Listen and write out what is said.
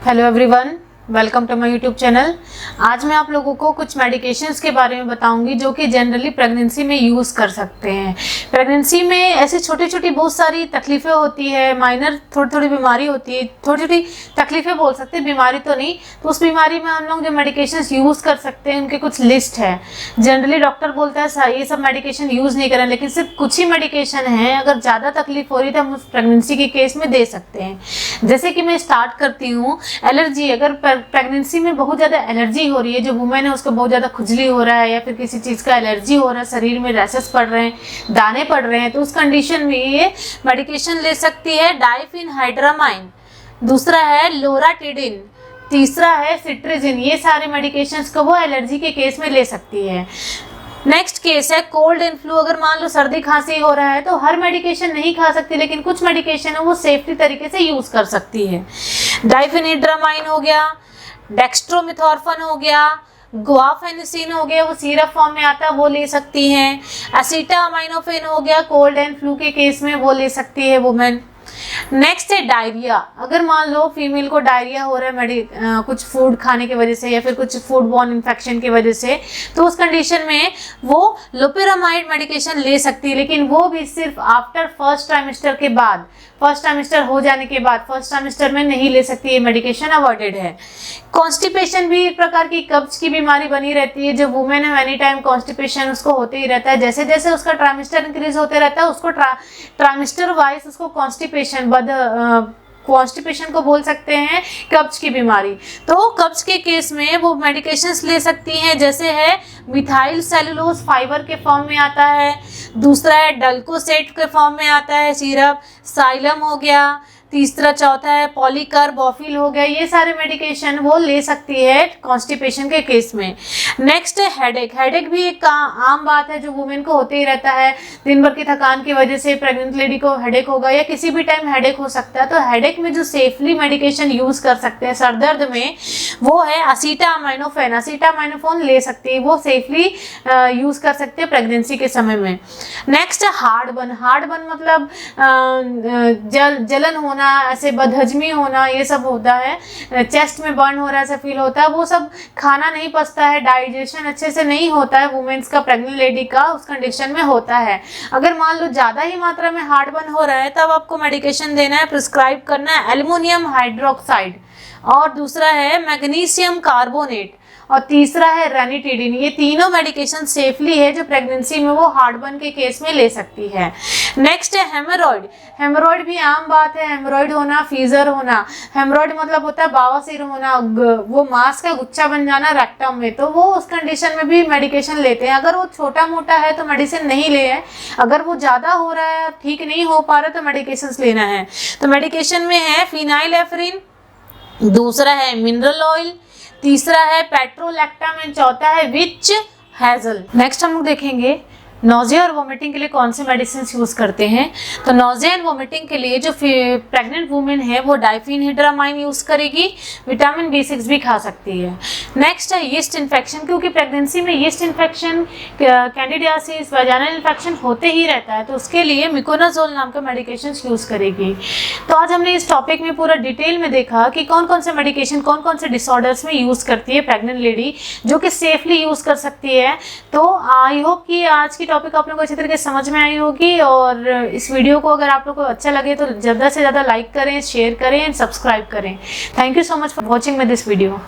Hello everyone, welcome to my YouTube channel. आज मैं आप लोगों को कुछ मेडिकेशंस के बारे में बताऊंगी जो कि जनरली प्रेगनेंसी में यूज़ कर सकते हैं। प्रेगनेंसी में ऐसी छोटी छोटी बहुत सारी तकलीफ़ें होती है, माइनर थोड़ी थोड़ी बीमारी होती है, छोटी छोटी तकलीफ़ें बोल सकते हैं, बीमारी तो नहीं। तो उस बीमारी में हम लोग जो मेडिकेशंस यूज़ कर सकते हैं उनके कुछ लिस्ट है। जनरली डॉक्टर बोलता है ये सब मेडिकेशन यूज़ नहीं करें, लेकिन सिर्फ कुछ ही मेडिकेशन है। अगर ज़्यादा तकलीफ हो रही है तो हम उस प्रेगनेंसी के केस में दे सकते हैं। जैसे कि मैं स्टार्ट करती हूँ, एलर्जी। अगर प्रेगनेंसी में बहुत ज़्यादा एलर्जी हो रही है, जो वुमेन है उसको बहुत ज़्यादा खुजली हो रहा है या फिर किसी चीज़ का एलर्जी हो रहा है, शरीर में रैशेस पड़ रहे हैं, दाने पड़ रहे हैं, तो उस कंडीशन में ये मेडिकेशन ले सकती है डाइफेनहाइड्रामाइन, दूसरा है लोराटिडिन, तीसरा है सिट्राजिन। ये सारे मेडिकेशंस को वो एलर्जी के केस में ले सकती है। नेक्स्ट केस है कोल्ड एंड फ्लू। अगर मान लो सर्दी खांसी हो रहा है तो हर मेडिकेशन नहीं खा सकती, लेकिन कुछ मेडिकेशन है वो सेफ्टी तरीके से यूज कर सकती है। डाइफेनिड्रामाइन हो गया, डेक्स्ट्रोमेथॉर्फन हो गया, गुआफेनिसिन हो गया, वो सिरप फॉर्म में आता है, वो ले सकती हैं। एसिटामाइनोफेन हो गया, कोल्ड एंड फ्लू के केस में वो ले सकती है वुमेन। नेक्स्ट है डायरिया। अगर मान लो फीमेल को डायरिया हो रहा है कुछ फूड खाने की वजह से या फिर कुछ फूड बॉर्न इन्फेक्शन की वजह से, तो उस कंडीशन में वो लोपेरामाइड मेडिकेशन ले सकती है, लेकिन वो भी सिर्फ आफ्टर फर्स्ट ट्राइमेस्टर के बाद, फर्स्ट ट्राइमेस्टर हो जाने के बाद, फर्स्ट ट्राइमेस्टर में नहीं ले सकती। ये मेडिकेशन अवॉइडेड है। कॉन्स्टिपेशन भी एक प्रकार की कब्ज की बीमारी बनी रहती है। जो वुमेन है एनी टाइम कॉन्स्टिपेशन उसको होते ही रहता है। जैसे जैसे उसका ट्राइमेस्टर इंक्रीज होते रहता है उसको ट्राइमेस्टर वाइज उसको कॉन्स्टिपेशन को बोल सकते हैं कब्ज की बीमारी। तो कब्ज के केस में वो मेडिकेशंस ले सकती हैं। जैसे है मिथाइल सेलुलोज फाइबर के फॉर्म में आता है, दूसरा है डल्कोसेट के फॉर्म में आता है सिरप, साइलम हो गया, तीसरा चौथा है पॉलीकार्बोफिल हो गया। ये सारे मेडिकेशन वो ले सकती है कॉन्स्टिपेशन के केस में। नेक्स्ट है हेडेक। हेडेक भी एक आम बात है जो वुमेन को होते ही रहता है। दिन भर की थकान की वजह से प्रेग्नेंट लेडी को हेडेक होगा या किसी भी टाइम हेडेक हो सकता है। तो हेडेक में जो सेफली मेडिकेशन यूज कर सकते हैं सर दर्द में, वो है एसिटामाइनोफेन। एसिटामाइनोफेन ले सकती है, वो सेफली यूज कर सकते हैं प्रेगनेंसी के समय में। नेक्स्ट है हार्टबर्न। हार्टबर्न मतलब जलन होना, ऐसे बदहजमी होना, ये सब होता है। चेस्ट में बर्न हो रहा है ऐसा फील होता है, वो सब खाना नहीं पचता है, डाइजेशन अच्छे से नहीं होता है वुमेन्स का, प्रेग्नेंट लेडी का उस कंडीशन में होता है। अगर मान लो ज़्यादा ही मात्रा में हार्टबर्न हो रहा है तब आपको मेडिकेशन देना है, प्रिस्क्राइब करना है एल्युमिनियम हाइड्रोक्साइड, और दूसरा है मैग्नीशियम कार्बोनेट, और तीसरा है रेनिटिडिन। ये तीनों मेडिकेशन सेफली है जो प्रेगनेंसी में वो हार्टबर्न के केस में ले सकती है। नेक्स्ट है हेमोरॉइड। हेमोरॉइड भी आम बात है, हेमोरॉइड होना, फीजर होना। हेमोरॉइड मतलब होता है बवासीर होना, वो मांस का गुच्छा बन जाना रेक्टम में, तो वो उस कंडीशन में भी मेडिकेशन लेते हैं। अगर वो छोटा मोटा है तो मेडिसिन नहीं ले है, अगर वो ज़्यादा हो रहा है, ठीक नहीं हो पा रहा है तो मेडिकेशन लेना है। तो मेडिकेशन में है फिनाइलेफ्रिन, दूसरा है मिनरल ऑयल, तीसरा है पेट्रोलैक्टाम, चौथा है विच हैजल। नेक्स्ट हम लोग देखेंगे नोजिया और वोमिटिंग के लिए कौन से मेडिसिन यूज करते हैं। तो नोजिया एंड वोमिटिंग के लिए जो प्रेग्नेंट वुमेन है वो डाइफेनहाइड्रामाइन यूज करेगी, विटामिन B6 भी खा सकती है। नेक्स्ट है यीस्ट इन्फेक्शन, क्योंकि प्रेगनेंसी में yeast infection, candidiasis, vaginal infection होते ही रहता है, तो उसके लिए मिकोनाजोल नाम का मेडिकेशन यूज करेगी। तो आज हमने इस टॉपिक में पूरा डिटेल में देखा कि कौन कौन से मेडिकेशन कौन कौन से डिसऑर्डर्स में यूज करती है प्रेग्नेंट लेडी, जो कि सेफली यूज कर सकती है। तो आई होप कि आज की टॉपिक आप लोगों को अच्छी तरीके से समझ में आई होगी, और इस वीडियो को अगर आप लोगों को अच्छा लगे तो ज़्यादा से ज़्यादा लाइक करें, शेयर करें एंड सब्सक्राइब करें। Thank you so much for watching my this video.